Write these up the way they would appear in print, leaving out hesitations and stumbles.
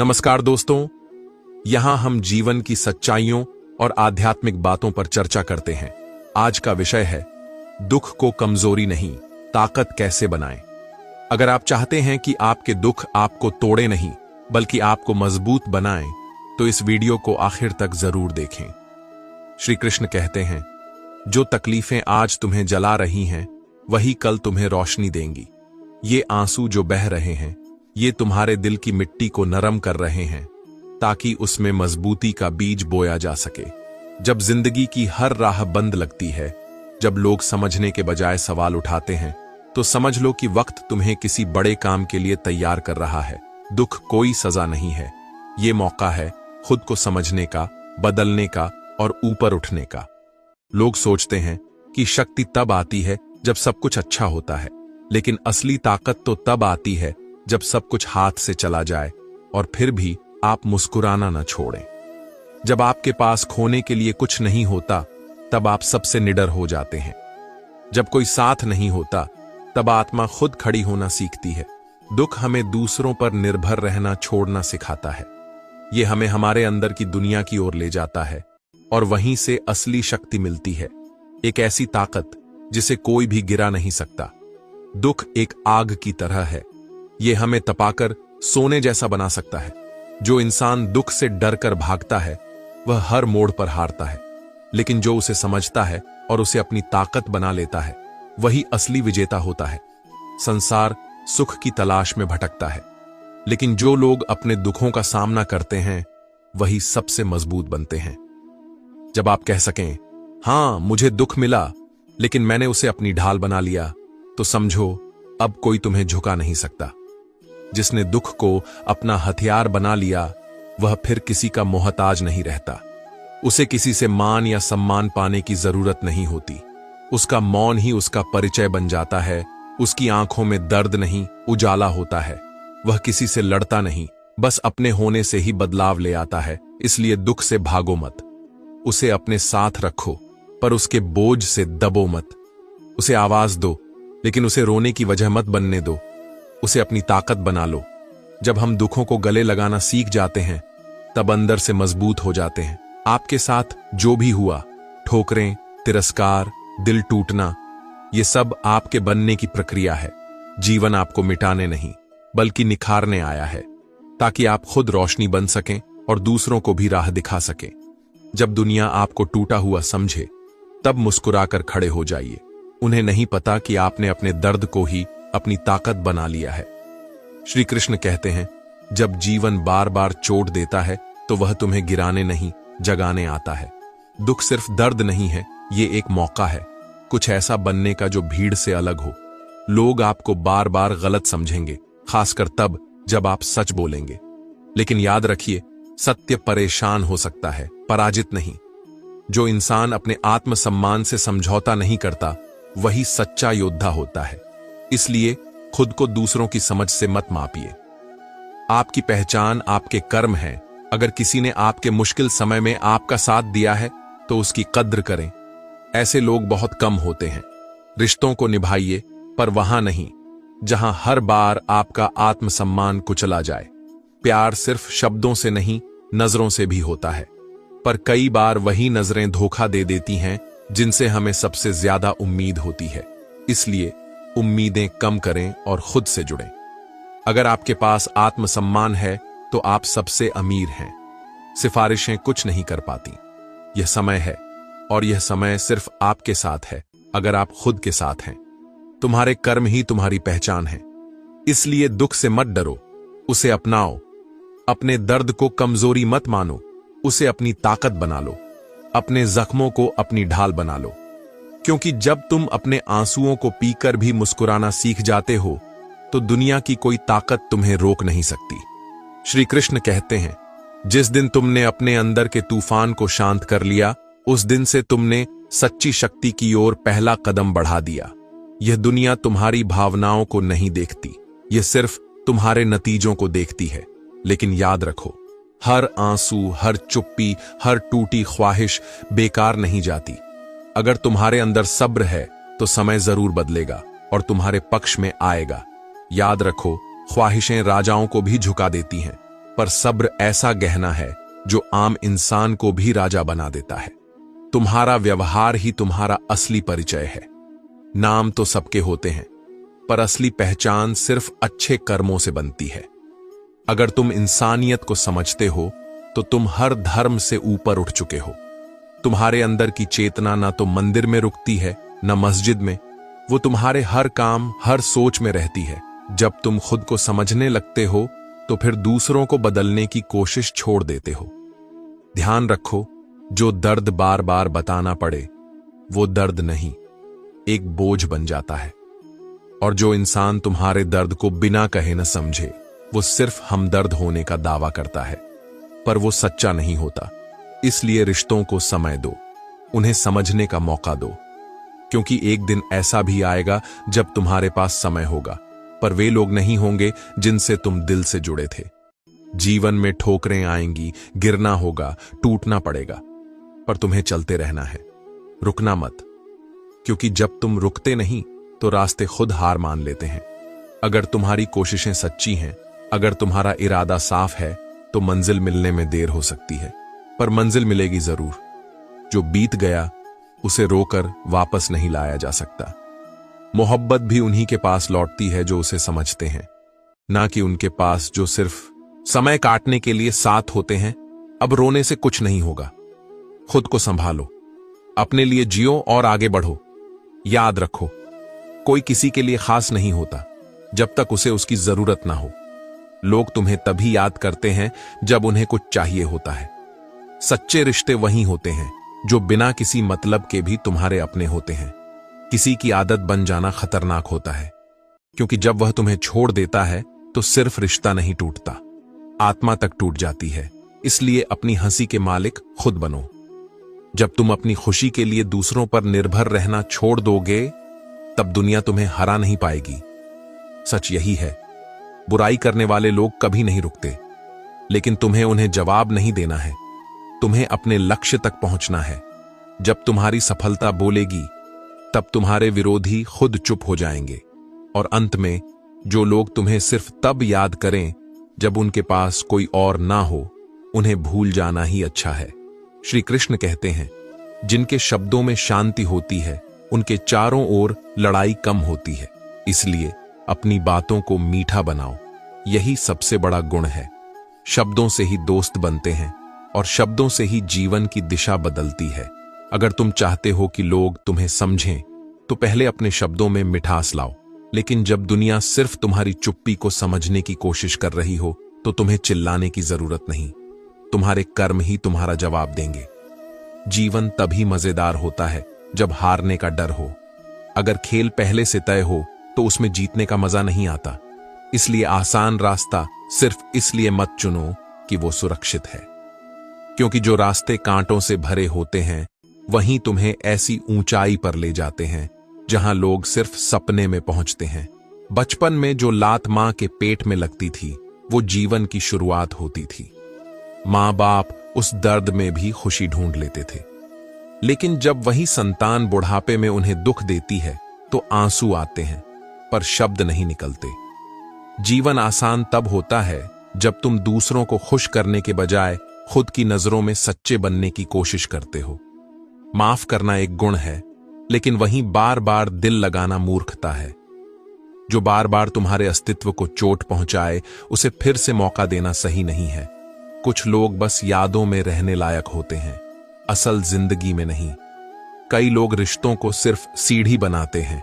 नमस्कार दोस्तों, यहां हम जीवन की सच्चाइयों और आध्यात्मिक बातों पर चर्चा करते हैं। आज का विषय है दुख को कमजोरी नहीं, ताकत कैसे बनाएं। अगर आप चाहते हैं कि आपके दुख आपको तोड़े नहीं बल्कि आपको मजबूत बनाएं, तो इस वीडियो को आखिर तक जरूर देखें। श्री कृष्ण कहते हैं, जो तकलीफें आज तुम्हें जला रही हैं, वही कल तुम्हें रोशनी देंगी। ये आंसू जो बह रहे हैं, ये तुम्हारे दिल की मिट्टी को नरम कर रहे हैं, ताकि उसमें मजबूती का बीज बोया जा सके। जब जिंदगी की हर राह बंद लगती है, जब लोग समझने के बजाय सवाल उठाते हैं, तो समझ लो कि वक्त तुम्हें किसी बड़े काम के लिए तैयार कर रहा है। दुख कोई सजा नहीं है, ये मौका है खुद को समझने का, बदलने का और ऊपर उठने का। लोग सोचते हैं कि शक्ति तब आती है जब सब कुछ अच्छा होता है, लेकिन असली ताकत तो तब आती है जब सब कुछ हाथ से चला जाए और फिर भी आप मुस्कुराना न छोड़ें। जब आपके पास खोने के लिए कुछ नहीं होता, तब आप सबसे निडर हो जाते हैं। जब कोई साथ नहीं होता, तब आत्मा खुद खड़ी होना सीखती है। दुख हमें दूसरों पर निर्भर रहना छोड़ना सिखाता है। ये हमें हमारे अंदर की दुनिया की ओर ले जाता है और वहीं से असली शक्ति मिलती है, एक ऐसी ताकत जिसे कोई भी गिरा नहीं सकता। दुख एक आग की तरह है, ये हमें तपाकर सोने जैसा बना सकता है। जो इंसान दुख से डरकर भागता है, वह हर मोड़ पर हारता है, लेकिन जो उसे समझता है और उसे अपनी ताकत बना लेता है, वही असली विजेता होता है। संसार सुख की तलाश में भटकता है, लेकिन जो लोग अपने दुखों का सामना करते हैं, वही सबसे मजबूत बनते हैं। जब आप कह सकें, हां मुझे दुख मिला, लेकिन मैंने उसे अपनी ढाल बना लिया, तो समझो अब कोई तुम्हें झुका नहीं सकता। जिसने दुख को अपना हथियार बना लिया, वह फिर किसी का मोहताज नहीं रहता। उसे किसी से मान या सम्मान पाने की जरूरत नहीं होती। उसका मौन ही उसका परिचय बन जाता है। उसकी आंखों में दर्द नहीं, उजाला होता है। वह किसी से लड़ता नहीं, बस अपने होने से ही बदलाव ले आता है। इसलिए दुख से भागो मत, उसे अपने साथ रखो, पर उसके बोझ से दबो मत। उसे आवाज दो, लेकिन उसे रोने की वजह मत बनने दो। उसे अपनी ताकत बना लो। जब हम दुखों को गले लगाना सीख जाते हैं, तब अंदर से मजबूत हो जाते हैं। आपके साथ जो भी हुआ, ठोकरें, तिरस्कार, दिल टूटना, ये सब आपके बनने की प्रक्रिया है। जीवन आपको मिटाने नहीं, बल्कि निखारने आया है, ताकि आप खुद रोशनी बन सकें और दूसरों को भी राह दिखा सकें। जब दुनिया आपको टूटा हुआ समझे, तब मुस्कुराकर खड़े हो जाइए। उन्हें नहीं पता कि आपने अपने दर्द को ही अपनी ताकत बना लिया है। श्री कृष्ण कहते हैं, जब जीवन बार बार चोट देता है, तो वह तुम्हें गिराने नहीं, जगाने आता है। दुख सिर्फ दर्द नहीं है, ये एक मौका है कुछ ऐसा बनने का जो भीड़ से अलग हो। लोग आपको बार बार गलत समझेंगे, खासकर तब जब आप सच बोलेंगे। लेकिन याद रखिए, सत्य परेशान हो सकता है, पराजित नहीं। जो इंसान अपने आत्मसम्मान से समझौता नहीं करता, वही सच्चा योद्धा होता है। इसलिए खुद को दूसरों की समझ से मत मापिए। आपकी पहचान आपके कर्म है। अगर किसी ने आपके मुश्किल समय में आपका साथ दिया है, तो उसकी कद्र करें। ऐसे लोग बहुत कम होते हैं। रिश्तों को निभाइए, पर वहां नहीं जहां हर बार आपका आत्मसम्मान कुचला जाए। प्यार सिर्फ शब्दों से नहीं, नजरों से भी होता है, पर कई बार वही नजरें धोखा दे देती हैं जिनसे हमें सबसे ज्यादा उम्मीद होती है। इसलिए उम्मीदें कम करें और खुद से जुड़ें। अगर आपके पास आत्मसम्मान है, तो आप सबसे अमीर हैं। सिफारिशें कुछ नहीं कर पाती। यह समय है, और यह समय सिर्फ आपके साथ है, अगर आप खुद के साथ हैं। तुम्हारे कर्म ही तुम्हारी पहचान है। इसलिए दुख से मत डरो, उसे अपनाओ। अपने दर्द को कमजोरी मत मानो, उसे अपनी ताकत बना लो। अपने जख्मों को अपनी ढाल बना लो, क्योंकि जब तुम अपने आंसुओं को पीकर भी मुस्कुराना सीख जाते हो, तो दुनिया की कोई ताकत तुम्हें रोक नहीं सकती। श्री कृष्ण कहते हैं, जिस दिन तुमने अपने अंदर के तूफान को शांत कर लिया, उस दिन से तुमने सच्ची शक्ति की ओर पहला कदम बढ़ा दिया। यह दुनिया तुम्हारी भावनाओं को नहीं देखती, यह सिर्फ तुम्हारे नतीजों को देखती है। लेकिन याद रखो, हर आंसू, हर चुप्पी, हर टूटी ख्वाहिश बेकार नहीं जाती। अगर तुम्हारे अंदर सब्र है, तो समय जरूर बदलेगा और तुम्हारे पक्ष में आएगा। याद रखो, ख्वाहिशें राजाओं को भी झुका देती हैं, पर सब्र ऐसा गहना है जो आम इंसान को भी राजा बना देता है। तुम्हारा व्यवहार ही तुम्हारा असली परिचय है। नाम तो सबके होते हैं, पर असली पहचान सिर्फ अच्छे कर्मों से बनती है। अगर तुम इंसानियत को समझते हो तो तुम हर धर्म से ऊपर उठ चुके हो। तुम्हारे अंदर की चेतना ना तो मंदिर में रुकती है न मस्जिद में, वो तुम्हारे हर काम हर सोच में रहती है। जब तुम खुद को समझने लगते हो तो फिर दूसरों को बदलने की कोशिश छोड़ देते हो। ध्यान रखो, जो दर्द बार बार बताना पड़े वो दर्द नहीं, एक बोझ बन जाता है। और जो इंसान तुम्हारे दर्द को बिना कहे न समझे, वो सिर्फ हमदर्द होने का दावा करता है, पर वो सच्चा नहीं होता। इसलिए रिश्तों को समय दो, उन्हें समझने का मौका दो, क्योंकि एक दिन ऐसा भी आएगा जब तुम्हारे पास समय होगा, पर वे लोग नहीं होंगे जिनसे तुम दिल से जुड़े थे। जीवन में ठोकरें आएंगी, गिरना होगा, टूटना पड़ेगा, पर तुम्हें चलते रहना है, रुकना मत। क्योंकि जब तुम रुकते नहीं तो रास्ते खुद हार मान लेते हैं। अगर तुम्हारी कोशिशें सच्ची हैं, अगर तुम्हारा इरादा साफ है, तो मंजिल मिलने में देर हो सकती है, पर मंजिल मिलेगी जरूर। जो बीत गया उसे रोकर वापस नहीं लाया जा सकता। मोहब्बत भी उन्हीं के पास लौटती है जो उसे समझते हैं, ना कि उनके पास जो सिर्फ समय काटने के लिए साथ होते हैं। अब रोने से कुछ नहीं होगा। खुद को संभालो, अपने लिए जियो और आगे बढ़ो। याद रखो, कोई किसी के लिए खास नहीं होता जब तक उसे उसकी जरूरत ना हो। लोग तुम्हें तभी याद करते हैं जब उन्हें कुछ चाहिए होता है। सच्चे रिश्ते वही होते हैं जो बिना किसी मतलब के भी तुम्हारे अपने होते हैं। किसी की आदत बन जाना खतरनाक होता है, क्योंकि जब वह तुम्हें छोड़ देता है तो सिर्फ रिश्ता नहीं टूटता, आत्मा तक टूट जाती है। इसलिए अपनी हंसी के मालिक खुद बनो। जब तुम अपनी खुशी के लिए दूसरों पर निर्भर रहना छोड़ दोगे, तब दुनिया तुम्हें हरा नहीं पाएगी। सच यही है, बुराई करने वाले लोग कभी नहीं रुकते, लेकिन तुम्हें उन्हें जवाब नहीं देना है। तुम्हें अपने लक्ष्य तक पहुंचना है। जब तुम्हारी सफलता बोलेगी, तब तुम्हारे विरोधी खुद चुप हो जाएंगे। और अंत में जो लोग तुम्हें सिर्फ तब याद करें जब उनके पास कोई और ना हो, उन्हें भूल जाना ही अच्छा है। श्री कृष्ण कहते हैं, जिनके शब्दों में शांति होती है, उनके चारों ओर लड़ाई कम होती है। इसलिए अपनी बातों को मीठा बनाओ, यही सबसे बड़ा गुण है। शब्दों से ही दोस्त बनते हैं और शब्दों से ही जीवन की दिशा बदलती है। अगर तुम चाहते हो कि लोग तुम्हें समझें, तो पहले अपने शब्दों में मिठास लाओ। लेकिन जब दुनिया सिर्फ तुम्हारी चुप्पी को समझने की कोशिश कर रही हो, तो तुम्हें चिल्लाने की जरूरत नहीं, तुम्हारे कर्म ही तुम्हारा जवाब देंगे। जीवन तभी मजेदार होता है जब हारने का डर हो। अगर खेल पहले से तय हो तो उसमें जीतने का मजा नहीं आता। इसलिए आसान रास्ता सिर्फ इसलिए मत चुनो कि वो सुरक्षित है, क्योंकि जो रास्ते कांटों से भरे होते हैं वहीं तुम्हें ऐसी ऊंचाई पर ले जाते हैं जहां लोग सिर्फ सपने में पहुंचते हैं। बचपन में जो लात मां के पेट में लगती थी, वो जीवन की शुरुआत होती थी। मां बाप उस दर्द में भी खुशी ढूंढ लेते थे, लेकिन जब वही संतान बुढ़ापे में उन्हें दुख देती है तो आंसू आते हैं, पर शब्द नहीं निकलते। जीवन आसान तब होता है जब तुम दूसरों को खुश करने के बजाय खुद की नजरों में सच्चे बनने की कोशिश करते हो। माफ करना एक गुण है, लेकिन वहीं बार बार दिल लगाना मूर्खता है। जो बार बार तुम्हारे अस्तित्व को चोट पहुंचाए, उसे फिर से मौका देना सही नहीं है। कुछ लोग बस यादों में रहने लायक होते हैं, असल जिंदगी में नहीं। कई लोग रिश्तों को सिर्फ सीढ़ी बनाते हैं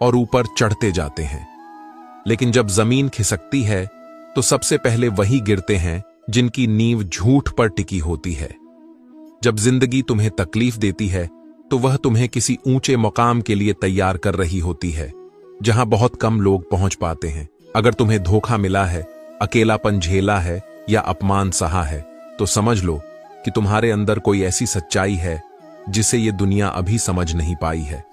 और ऊपर चढ़ते जाते हैं, लेकिन जब जमीन खिसकती है तो सबसे पहले वही गिरते हैं जिनकी नींव झूठ पर टिकी होती है। जब जिंदगी तुम्हें तकलीफ देती है तो वह तुम्हें किसी ऊंचे मुकाम के लिए तैयार कर रही होती है, जहां बहुत कम लोग पहुंच पाते हैं। अगर तुम्हें धोखा मिला है, अकेलापन झेला है या अपमान सहा है, तो समझ लो कि तुम्हारे अंदर कोई ऐसी सच्चाई है जिसे ये दुनिया अभी समझ नहीं पाई है।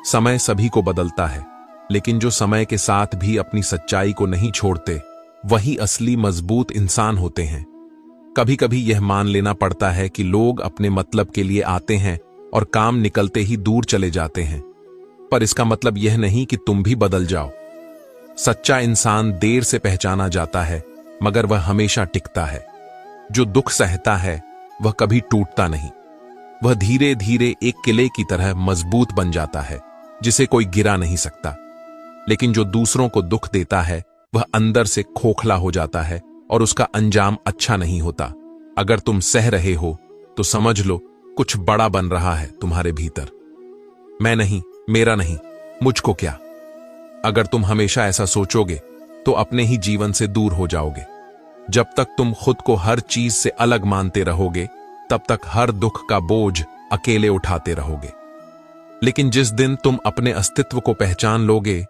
समय सभी को बदलता है, लेकिन जो समय के साथ भी अपनी सच्चाई को नहीं छोड़ते, वही असली मजबूत इंसान होते हैं। कभी कभी यह मान लेना पड़ता है कि लोग अपने मतलब के लिए आते हैं और काम निकलते ही दूर चले जाते हैं, पर इसका मतलब यह नहीं कि तुम भी बदल जाओ। सच्चा इंसान देर से पहचाना जाता है, मगर वह हमेशा टिकता है। जो दुख सहता है वह कभी टूटता नहीं। वह धीरे धीरे एक किले की तरह मजबूत बन जाता है, जिसे कोई गिरा नहीं सकता। लेकिन जो दूसरों को दुख देता है वह अंदर से खोखला हो जाता है और उसका अंजाम अच्छा नहीं होता। अगर तुम सह रहे हो तो समझ लो कुछ बड़ा बन रहा है तुम्हारे भीतर। मैं नहीं, मेरा नहीं, मुझको क्या। अगर तुम हमेशा ऐसा सोचोगे तो अपने ही जीवन से दूर हो जाओगे। जब तक तुम खुद को हर चीज से अलग मानते रहोगे तब तक हर दुख का बोझ अकेले उठाते रहोगे। लेकिन जिस दिन तुम अपने अस्तित्व को पहचान लोगे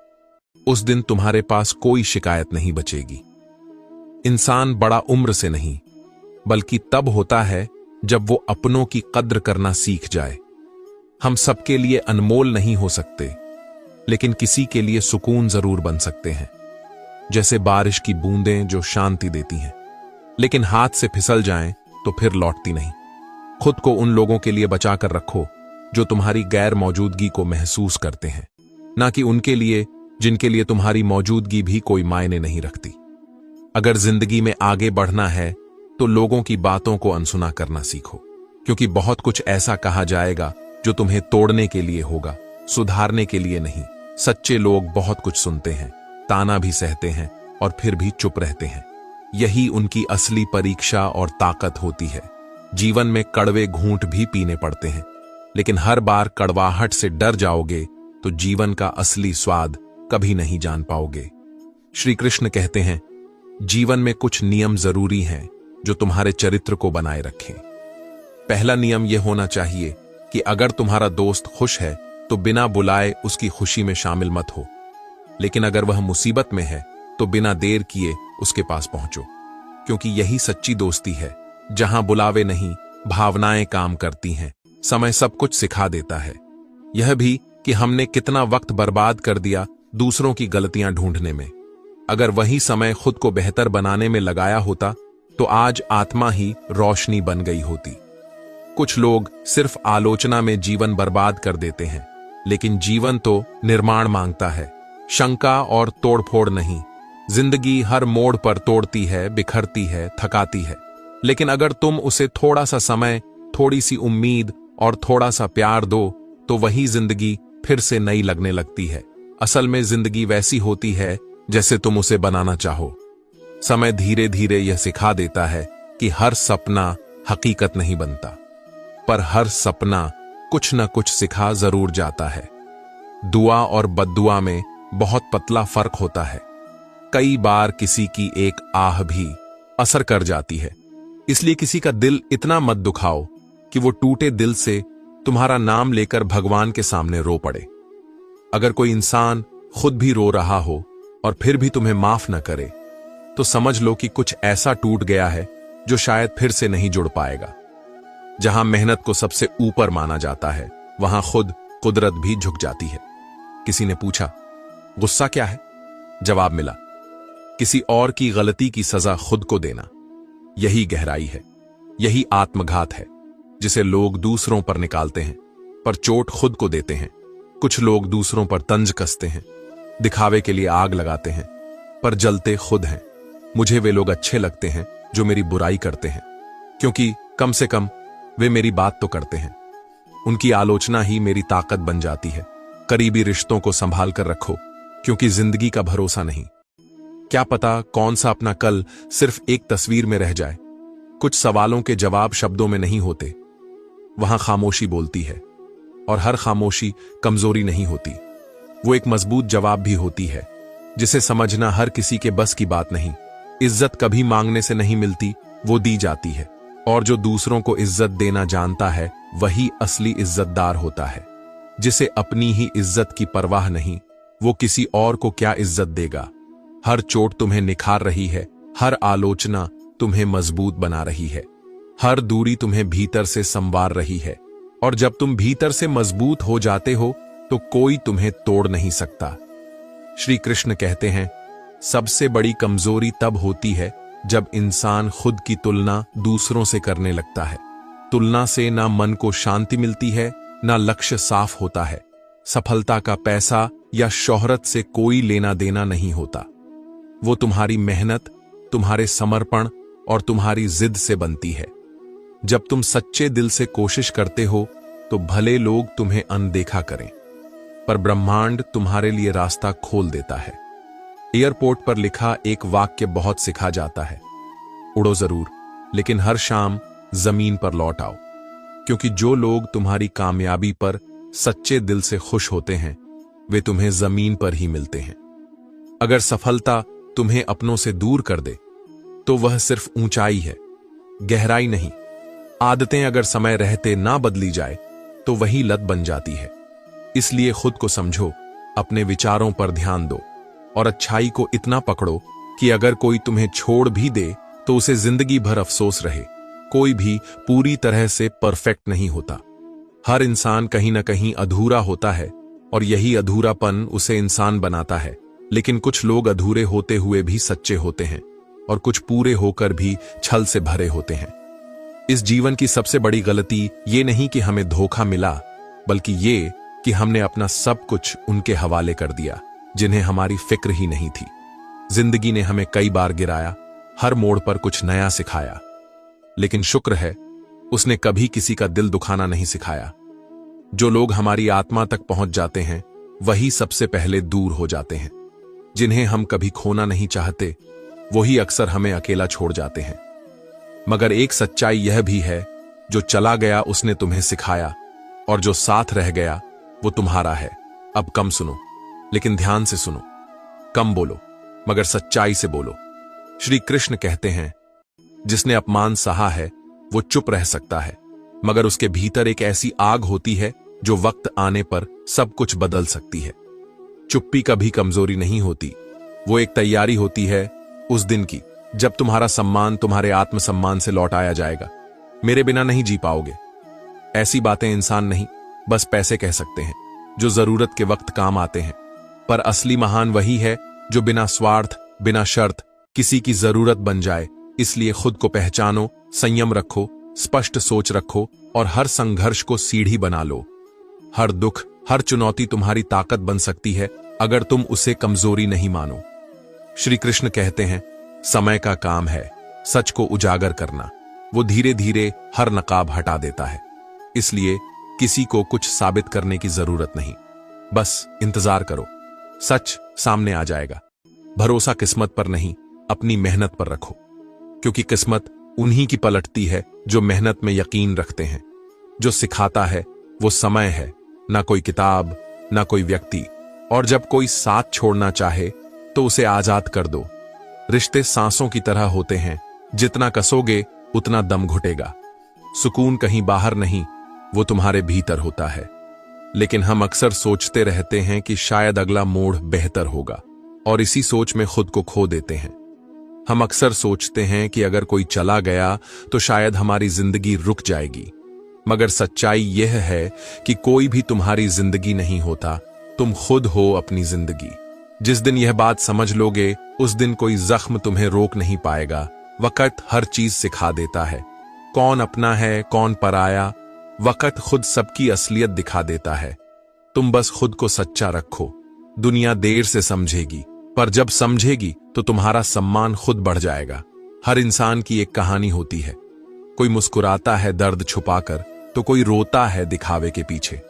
उस दिन तुम्हारे पास कोई शिकायत नहीं बचेगी। इंसान बड़ा उम्र से नहीं बल्कि तब होता है जब वो अपनों की कद्र करना सीख जाए। हम सबके लिए अनमोल नहीं हो सकते, लेकिन किसी के लिए सुकून जरूर बन सकते हैं। जैसे बारिश की बूंदें जो शांति देती हैं, लेकिन हाथ से फिसल जाएं तो फिर लौटती नहीं। खुद को उन लोगों के लिए बचाकर रखो जो तुम्हारी गैर मौजूदगी को महसूस करते हैं, ना कि उनके लिए जिनके लिए तुम्हारी मौजूदगी भी कोई मायने नहीं रखती। अगर जिंदगी में आगे बढ़ना है तो लोगों की बातों को अनसुना करना सीखो, क्योंकि बहुत कुछ ऐसा कहा जाएगा जो तुम्हें तोड़ने के लिए होगा, सुधारने के लिए नहीं। सच्चे लोग बहुत कुछ सुनते हैं, ताना भी सहते हैं और फिर भी चुप रहते हैं। यही उनकी असली परीक्षा और ताकत होती है। जीवन में कड़वे घूंट भी पीने पड़ते हैं, लेकिन हर बार कड़वाहट से डर जाओगे तो जीवन का असली स्वाद कभी नहीं जान पाओगे। श्री कृष्ण कहते हैं, जीवन में कुछ नियम जरूरी हैं जो तुम्हारे चरित्र को बनाए रखें। पहला नियम यह होना चाहिए कि अगर तुम्हारा दोस्त खुश है तो बिना बुलाए उसकी खुशी में शामिल मत हो, लेकिन अगर वह मुसीबत में है तो बिना देर किए उसके पास पहुंचो, क्योंकि यही सच्ची दोस्ती है। जहां बुलावे नहीं, भावनाएं काम करती हैं। समय सब कुछ सिखा देता है, यह भी कि हमने कितना वक्त बर्बाद कर दिया दूसरों की गलतियां ढूंढने में। अगर वही समय खुद को बेहतर बनाने में लगाया होता तो आज आत्मा ही रोशनी बन गई होती। कुछ लोग सिर्फ आलोचना में जीवन बर्बाद कर देते हैं, लेकिन जीवन तो निर्माण मांगता है, शंका और तोड़फोड़ नहीं। जिंदगी हर मोड़ पर तोड़ती है, बिखरती है, थकाती है, लेकिन अगर तुम उसे थोड़ा सा समय, थोड़ी सी उम्मीद और थोड़ा सा प्यार दो तो वही जिंदगी फिर से नई लगने लगती है। असल में जिंदगी वैसी होती है जैसे तुम उसे बनाना चाहो। समय धीरे धीरे यह सिखा देता है कि हर सपना हकीकत नहीं बनता, पर हर सपना कुछ न कुछ सिखा जरूर जाता है। दुआ और बद्दुआ में बहुत पतला फर्क होता है। कई बार किसी की एक आह भी असर कर जाती है, इसलिए किसी का दिल इतना मत दुखाओ कि वो टूटे दिल से तुम्हारा नाम लेकर भगवान के सामने रो पड़े। अगर कोई इंसान खुद भी रो रहा हो और फिर भी तुम्हें माफ न करे तो समझ लो कि कुछ ऐसा टूट गया है जो शायद फिर से नहीं जुड़ पाएगा। जहां मेहनत को सबसे ऊपर माना जाता है वहां खुद कुदरत भी झुक जाती है। किसी ने पूछा, गुस्सा क्या है? जवाब मिला, किसी और की गलती की सजा खुद को देना। यही गहराई है, यही आत्मघात है जिसे लोग दूसरों पर निकालते हैं पर चोट खुद को देते हैं। कुछ लोग दूसरों पर तंज कसते हैं, दिखावे के लिए आग लगाते हैं, पर जलते खुद हैं। मुझे वे लोग अच्छे लगते हैं जो मेरी बुराई करते हैं, क्योंकि कम से कम वे मेरी बात तो करते हैं। उनकी आलोचना ही मेरी ताकत बन जाती है। करीबी रिश्तों को संभाल कर रखो, क्योंकि जिंदगी का भरोसा नहीं। क्या पता कौन सा अपना कल सिर्फ एक तस्वीर में रह जाए। कुछ सवालों के जवाब शब्दों में नहीं होते, वहां खामोशी बोलती है, और हर खामोशी कमजोरी नहीं होती, वो एक मजबूत जवाब भी होती है, जिसे समझना हर किसी के बस की बात नहीं। इज्जत कभी मांगने से नहीं मिलती, वो दी जाती है, और जो दूसरों को इज्जत देना जानता है वही असली इज्जतदार होता है। जिसे अपनी ही इज्जत की परवाह नहीं, वो किसी और को क्या इज्जत देगा। हर चोट तुम्हें निखार रही है, हर आलोचना तुम्हें मजबूत बना रही है, हर दूरी तुम्हें भीतर से संवार रही है, और जब तुम भीतर से मजबूत हो जाते हो तो कोई तुम्हें तोड़ नहीं सकता। श्री कृष्ण कहते हैं, सबसे बड़ी कमजोरी तब होती है जब इंसान खुद की तुलना दूसरों से करने लगता है। तुलना से ना मन को शांति मिलती है, ना लक्ष्य साफ होता है। सफलता का पैसा या शोहरत से कोई लेना देना नहीं होता, वो तुम्हारी मेहनत, तुम्हारे समर्पण और तुम्हारी जिद से बनती है। जब तुम सच्चे दिल से कोशिश करते हो तो भले लोग तुम्हें अनदेखा करें, पर ब्रह्मांड तुम्हारे लिए रास्ता खोल देता है। एयरपोर्ट पर लिखा एक वाक्य बहुत सिखा जाता है, उड़ो जरूर, लेकिन हर शाम जमीन पर लौट आओ। क्योंकि जो लोग तुम्हारी कामयाबी पर सच्चे दिल से खुश होते हैं, वे तुम्हें जमीन पर ही मिलते हैं। अगर सफलता तुम्हें अपनों से दूर कर दे, तो वह सिर्फ ऊंचाई है, गहराई नहीं। आदतें अगर समय रहते ना बदली जाए, तो वही लत बन जाती है। इसलिए खुद को समझो, अपने विचारों पर ध्यान दो और अच्छाई को इतना पकड़ो कि अगर कोई तुम्हें छोड़ भी दे तो उसे जिंदगी भर अफसोस रहे। कोई भी पूरी तरह से परफेक्ट नहीं होता। हर इंसान कहीं ना कहीं अधूरा होता है और यही अधूरापन उसे इंसान बनाता है। लेकिन कुछ लोग अधूरे होते हुए भी सच्चे होते हैं और कुछ पूरे होकर भी छल से भरे होते हैं। इस जीवन की सबसे बड़ी गलती ये नहीं कि हमें धोखा मिला, बल्कि ये कि हमने अपना सब कुछ उनके हवाले कर दिया जिन्हें हमारी फिक्र ही नहीं थी। जिंदगी ने हमें कई बार गिराया, हर मोड़ पर कुछ नया सिखाया, लेकिन शुक्र है उसने कभी किसी का दिल दुखाना नहीं सिखाया। जो लोग हमारी आत्मा तक पहुंच जाते हैं, वही सबसे पहले दूर हो जाते हैं। जिन्हें हम कभी खोना नहीं चाहते, वही अक्सर हमें अकेला छोड़ जाते हैं। मगर एक सच्चाई यह भी है, जो चला गया उसने तुम्हें सिखाया, और जो साथ रह गया वो तुम्हारा है। अब कम सुनो, लेकिन ध्यान से सुनो। कम बोलो, मगर सच्चाई से बोलो। श्री कृष्ण कहते हैं, जिसने अपमान सहा है वो चुप रह सकता है, मगर उसके भीतर एक ऐसी आग होती है जो वक्त आने पर सब कुछ बदल सकती है। चुप्पी कभी कमजोरी नहीं होती, वो एक तैयारी होती है उस दिन की जब तुम्हारा सम्मान तुम्हारे आत्मसम्मान से लौट आया जाएगा। मेरे बिना नहीं जी पाओगे, ऐसी बातें इंसान नहीं, बस पैसे कह सकते हैं, जो जरूरत के वक्त काम आते हैं। पर असली महान वही है जो बिना स्वार्थ, बिना शर्त किसी की जरूरत बन जाए। इसलिए खुद को पहचानो, संयम रखो, स्पष्ट सोच रखो और हर संघर्ष को सीढ़ी बना लो। हर दुख, हर चुनौती तुम्हारी ताकत बन सकती है अगर तुम उसे कमजोरी नहीं मानो। श्री कृष्ण कहते हैं, समय का काम है सच को उजागर करना, वो धीरे धीरे हर नकाब हटा देता है। इसलिए किसी को कुछ साबित करने की जरूरत नहीं, बस इंतजार करो, सच सामने आ जाएगा। भरोसा किस्मत पर नहीं, अपनी मेहनत पर रखो, क्योंकि किस्मत उन्हीं की पलटती है जो मेहनत में यकीन रखते हैं। जो सिखाता है वो समय है, ना कोई किताब, ना कोई व्यक्ति। और जब कोई साथ छोड़ना चाहे तो उसे आजाद कर दो। रिश्ते सांसों की तरह होते हैं, जितना कसोगे उतना दम घुटेगा। सुकून कहीं बाहर नहीं, वो तुम्हारे भीतर होता है। लेकिन हम अक्सर सोचते रहते हैं कि शायद अगला मोड़ बेहतर होगा, और इसी सोच में खुद को खो देते हैं। हम अक्सर सोचते हैं कि अगर कोई चला गया तो शायद हमारी जिंदगी रुक जाएगी, मगर सच्चाई यह है कि कोई भी तुम्हारी जिंदगी नहीं होता, तुम खुद हो अपनी जिंदगी। जिस दिन यह बात समझ लोगे, उस दिन कोई जख्म तुम्हें रोक नहीं पाएगा। वक्त हर चीज सिखा देता है, कौन अपना है कौन पराया। वक्त खुद सबकी असलियत दिखा देता है। तुम बस खुद को सच्चा रखो। दुनिया देर से समझेगी, पर जब समझेगी तो तुम्हारा सम्मान खुद बढ़ जाएगा। हर इंसान की एक कहानी होती है, कोई मुस्कुराता है दर्द छुपाकर, तो कोई रोता है दिखावे के पीछे।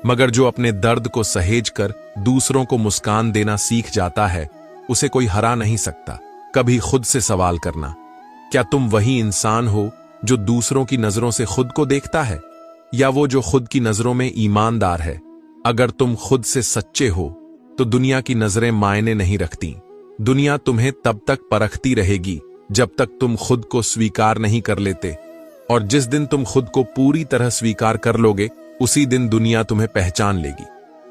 मगर जो अपने दर्द को सहेज कर दूसरों को मुस्कान देना सीख जाता है, उसे कोई हरा नहीं सकता। कभी खुद से सवाल करना, क्या तुम वही इंसान हो जो दूसरों की नजरों से खुद को देखता है, या वो जो खुद की नजरों में ईमानदार है? अगर तुम खुद से सच्चे हो तो दुनिया की नजरें मायने नहीं रखती। दुनिया तुम्हें तब तक परखती रहेगी जब तक तुम खुद को स्वीकार नहीं कर लेते, और जिस दिन तुम खुद को पूरी तरह स्वीकार कर लोगे, उसी दिन दुनिया तुम्हें पहचान लेगी।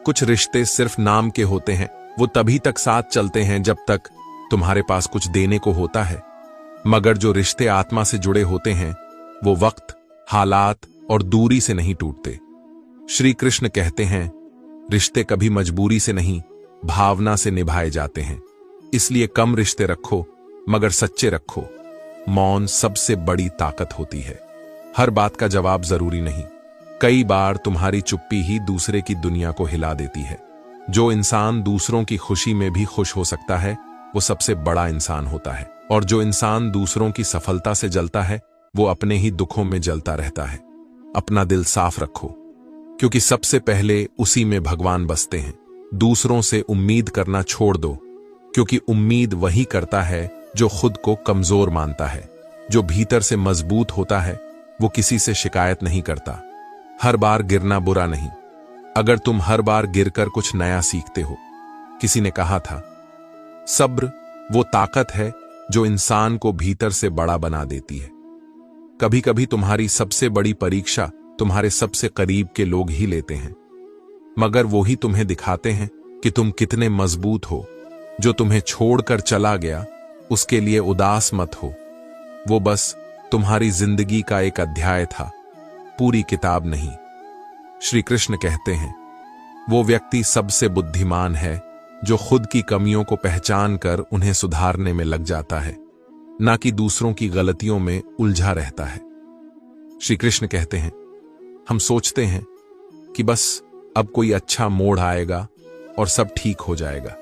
कुछ रिश्ते सिर्फ नाम के होते हैं, वो तभी तक साथ चलते हैं जब तक तुम्हारे पास कुछ देने को होता है। मगर जो रिश्ते आत्मा से जुड़े होते हैं, वो वक्त, हालात और दूरी से नहीं टूटते। श्री कृष्ण कहते हैं, रिश्ते कभी मजबूरी से नहीं, भावना से निभाए जाते हैं। इसलिए कम रिश्ते रखो, मगर सच्चे रखो। मौन सबसे बड़ी ताकत होती है। हर बात का जवाब जरूरी नहीं, कई बार तुम्हारी चुप्पी ही दूसरे की दुनिया को हिला देती है। जो इंसान दूसरों की खुशी में भी खुश हो सकता है, वो सबसे बड़ा इंसान होता है। और जो इंसान दूसरों की सफलता से जलता है वो अपने ही दुखों में जलता रहता है। अपना दिल साफ रखो, क्योंकि सबसे पहले उसी में भगवान बसते हैं। दूसरों से उम्मीद करना छोड़ दो, क्योंकि उम्मीद वही करता है जो खुद को कमजोर मानता है। जो भीतर से मजबूत होता है वो किसी से शिकायत नहीं करता। हर बार गिरना बुरा नहीं, अगर तुम हर बार गिरकर कुछ नया सीखते हो। किसी ने कहा था, सब्र वो ताकत है जो इंसान को भीतर से बड़ा बना देती है। कभी कभी तुम्हारी सबसे बड़ी परीक्षा तुम्हारे सबसे करीब के लोग ही लेते हैं, मगर वो ही तुम्हें दिखाते हैं कि तुम कितने मजबूत हो। जो तुम्हें छोड़कर चला गया उसके लिए उदास मत हो, वो बस तुम्हारी जिंदगी का एक अध्याय था, पूरी किताब नहीं। श्री कृष्ण कहते हैं, वो व्यक्ति सबसे बुद्धिमान है जो खुद की कमियों को पहचान कर उन्हें सुधारने में लग जाता है, ना कि दूसरों की गलतियों में उलझा रहता है। श्री कृष्ण कहते हैं, हम सोचते हैं कि बस अब कोई अच्छा मोड़ आएगा और सब ठीक हो जाएगा,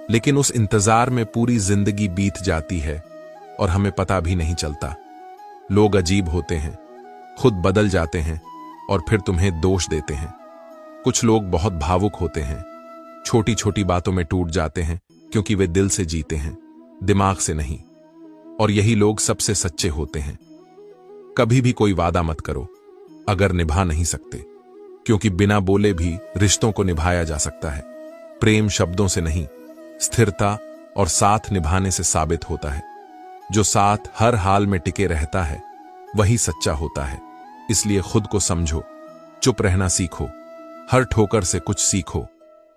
लेकिन उस इंतजार में पूरी जिंदगी बीत जाती है और हमें पता भी नहीं चलता। लोग अजीब होते हैं, खुद बदल जाते हैं और फिर तुम्हें दोष देते हैं। कुछ लोग बहुत भावुक होते हैं, छोटी छोटी बातों में टूट जाते हैं क्योंकि वे दिल से जीते हैं, दिमाग से नहीं। और यही लोग सबसे सच्चे होते हैं। कभी भी कोई वादा मत करो अगर निभा नहीं सकते, क्योंकि बिना बोले भी रिश्तों को निभाया जा सकता है। प्रेम शब्दों से नहीं, स्थिरता और साथ निभाने से साबित होता है। जो साथ हर हाल में टिके रहता है वही सच्चा होता है। इसलिए खुद को समझो, चुप रहना सीखो, हर ठोकर से कुछ सीखो।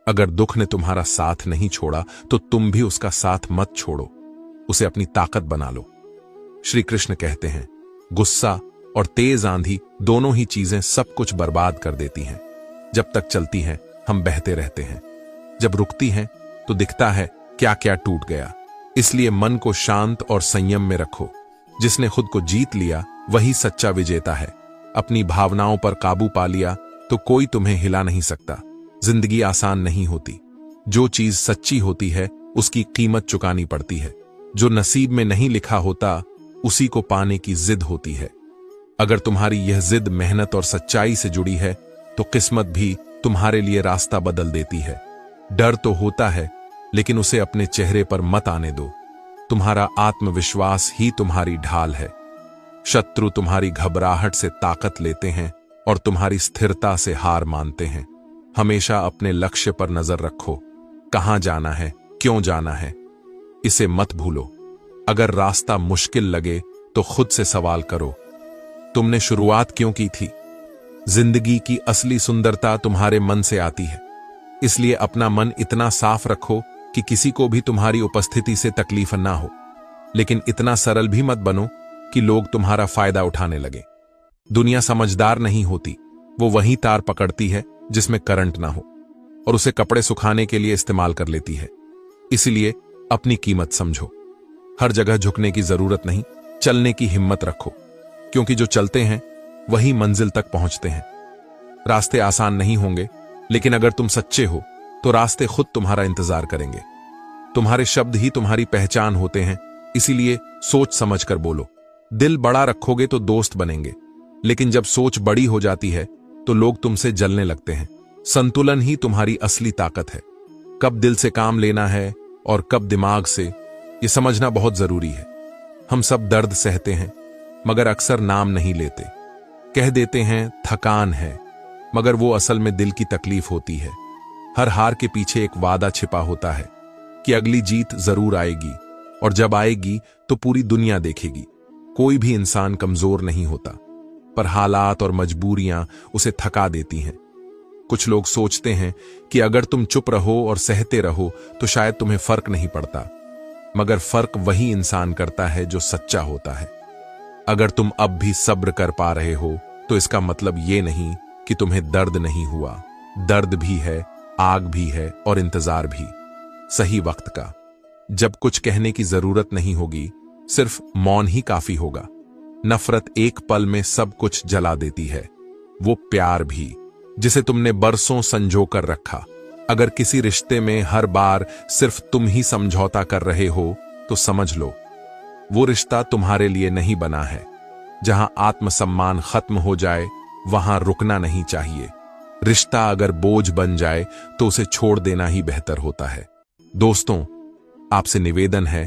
अगर दुख ने तुम्हारा साथ नहीं छोड़ा तो तुम भी उसका साथ मत छोड़ो, उसे अपनी ताकत बना लो। श्री कृष्ण कहते हैं, गुस्सा और तेज आंधी दोनों ही चीजें सब कुछ बर्बाद कर देती हैं। जब तक चलती हैं हम बहते रहते हैं, जब रुकती हैं तो दिखता है क्या क्या टूट गया। इसलिए मन को शांत और संयम में रखो। जिसने खुद को जीत लिया वही सच्चा विजेता है। अपनी भावनाओं पर काबू पा लिया तो कोई तुम्हें हिला नहीं सकता। जिंदगी आसान नहीं होती, जो चीज सच्ची होती है उसकी कीमत चुकानी पड़ती है। जो नसीब में नहीं लिखा होता उसी को पाने की जिद होती है। अगर तुम्हारी यह जिद मेहनत और सच्चाई से जुड़ी है तो किस्मत भी तुम्हारे लिए रास्ता बदल देती है। डर तो होता है, लेकिन उसे अपने चेहरे पर मत आने दो। तुम्हारा आत्मविश्वास ही तुम्हारी ढाल है। शत्रु तुम्हारी घबराहट से ताकत लेते हैं और तुम्हारी स्थिरता से हार मानते हैं। हमेशा अपने लक्ष्य पर नजर रखो, कहां जाना है, क्यों जाना है, इसे मत भूलो। अगर रास्ता मुश्किल लगे तो खुद से सवाल करो, तुमने शुरुआत क्यों की थी? जिंदगी की असली सुंदरता तुम्हारे मन से आती है। इसलिए अपना मन इतना साफ रखो कि किसी को भी तुम्हारी उपस्थिति से तकलीफ ना हो, लेकिन इतना सरल भी मत बनो कि लोग तुम्हारा फायदा उठाने लगे। दुनिया समझदार नहीं होती, वो वही तार पकड़ती है जिसमें करंट ना हो और उसे कपड़े सुखाने के लिए इस्तेमाल कर लेती है। इसलिए अपनी कीमत समझो। हर जगह झुकने की जरूरत नहीं, चलने की हिम्मत रखो, क्योंकि जो चलते हैं वही मंजिल तक पहुंचते हैं। रास्ते आसान नहीं होंगे, लेकिन अगर तुम सच्चे हो तो रास्ते खुद तुम्हारा इंतजार करेंगे। तुम्हारे शब्द ही तुम्हारी पहचान होते हैं, इसीलिए सोच समझ कर बोलो। दिल बड़ा रखोगे तो दोस्त बनेंगे, लेकिन जब सोच बड़ी हो जाती है तो लोग तुमसे जलने लगते हैं। संतुलन ही तुम्हारी असली ताकत है। कब दिल से काम लेना है और कब दिमाग से, यह समझना बहुत जरूरी है। हम सब दर्द सहते हैं, मगर अक्सर नाम नहीं लेते। कह देते हैं थकान है, मगर वो असल में दिल की तकलीफ होती है। हर हार के पीछे एक वादा छिपा होता है कि अगली जीत जरूर आएगी, और जब आएगी तो पूरी दुनिया देखेगी। कोई भी इंसान कमजोर नहीं होता, पर हालात और मजबूरियां उसे थका देती हैं। कुछ लोग सोचते हैं कि अगर तुम चुप रहो और सहते रहो तो शायद तुम्हें फर्क नहीं पड़ता, मगर फर्क वही इंसान करता है जो सच्चा होता है। अगर तुम अब भी सब्र कर पा रहे हो तो इसका मतलब ये नहीं कि तुम्हें दर्द नहीं हुआ। दर्द भी है, आग भी है और इंतजार भी, सही वक्त का। जब कुछ कहने की जरूरत नहीं होगी, सिर्फ मौन ही काफी होगा। नफरत एक पल में सब कुछ जला देती है, वो प्यार भी, जिसे तुमने बरसों संजो कर रखा, अगर किसी रिश्ते में हर बार सिर्फ तुम ही समझौता कर रहे हो तो समझ लो वो रिश्ता तुम्हारे लिए नहीं बना है। जहां आत्मसम्मान खत्म हो जाए वहां रुकना नहीं चाहिए। रिश्ता अगर बोझ बन जाए तो उसे छोड़ देना ही बेहतर होता है। दोस्तों, आपसे निवेदन है,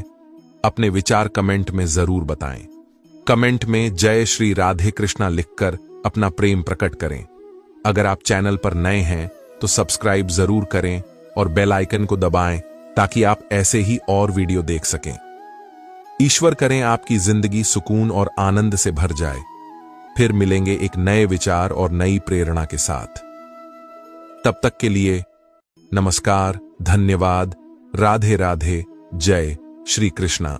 अपने विचार कमेंट में जरूर बताएं। कमेंट में जय श्री राधे कृष्णा लिखकर अपना प्रेम प्रकट करें। अगर आप चैनल पर नए हैं तो सब्सक्राइब जरूर करें और बेल आइकन को दबाएं ताकि आप ऐसे ही और वीडियो देख सकें। ईश्वर करें आपकी जिंदगी सुकून और आनंद से भर जाए। फिर मिलेंगे एक नए विचार और नई प्रेरणा के साथ। तब तक के लिए नमस्कार, धन्यवाद, राधे राधे, जय श्री कृष्णा।